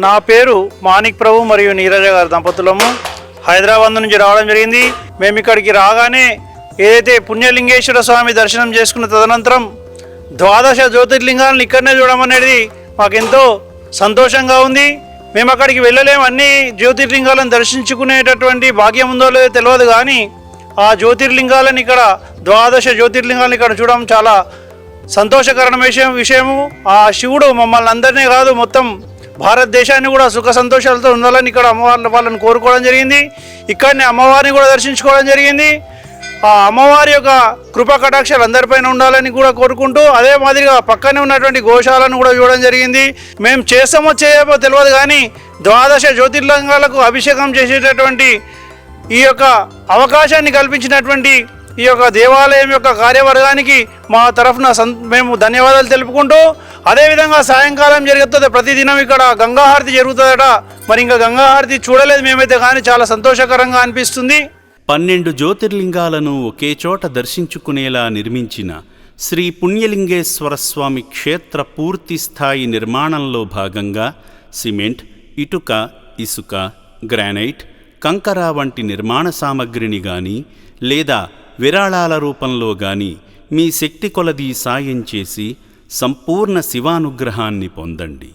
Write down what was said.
నా పేరు మాణిక్ ప్రభు మరియు నీరజ గారి దంపతులము హైదరాబాద్ నుంచి రావడం జరిగింది. మేము ఇక్కడికి రాగానే ఏదైతే పుణ్యలింగేశ్వర స్వామి దర్శనం చేసుకున్న తదనంతరం ద్వాదశ జ్యోతిర్లింగాలను ఇక్కడనే చూడడం అనేది మాకెంతో సంతోషంగా ఉంది. మేము అక్కడికి వెళ్ళలేము, అన్ని జ్యోతిర్లింగాలను దర్శించుకునేటటువంటి భాగ్యం ఉందో లేదో తెలియదు, కానీ ఆ జ్యోతిర్లింగాలను ఇక్కడ ద్వాదశ జ్యోతిర్లింగాలను ఇక్కడ చూడడం చాలా సంతోషకరమైన విషయము. ఆ శివుడు మమ్మల్ని అందరినీ కాదు మొత్తం భారతదేశాన్ని కూడా సుఖ సంతోషాలతో ఉండాలని ఇక్కడ వాళ్ళని కోరుకోవడం జరిగింది. ఇక్కడనే అమ్మవారిని కూడా దర్శించుకోవడం జరిగింది. ఆ అమ్మవారి యొక్క కృపా కటాక్షాలు అందరిపైన ఉండాలని కూడా కోరుకుంటూ, అదే మాదిరిగా పక్కనే ఉన్నటువంటి గోశాలను కూడా చూడడం జరిగింది. మేము చేస్తామో చేయమో తెలియదు, కానీ ద్వాదశ జ్యోతిర్లింగాలకు అభిషేకం చేసేటటువంటి ఈ యొక్క అవకాశాన్ని కల్పించినటువంటి ఈ యొక్క దేవాలయం యొక్క కార్యవర్గానికి మా తరఫున మేము ధన్యవాదాలు తెలుపుకుంటూ, అదేవిధంగా సాయంకాలం జరుగుతుంది ప్రతిదినం ఇక్కడ గంగాహారతి జరుగుతుందట. మరి ఇంకా గంగాహారతి చూడలేదు మేమైతే, కానీ చాలా సంతోషకరంగా అనిపిస్తుంది. 12 జ్యోతిర్లింగాలను ఒకే చోట దర్శించుకునేలా నిర్మించిన శ్రీ పుణ్యలింగేశ్వర స్వామి క్షేత్ర పూర్తి స్థాయి నిర్మాణంలో భాగంగా సిమెంట్, ఇటుక, ఇసుక, గ్రానైట్, కంకర వంటి నిర్మాణ సామగ్రిని గాని లేదా విరాళాల రూపంలో గాని మీ శక్తి కొలది సాయం చేసి సంపూర్ణ శివానుగ్రహాన్ని పొందండి.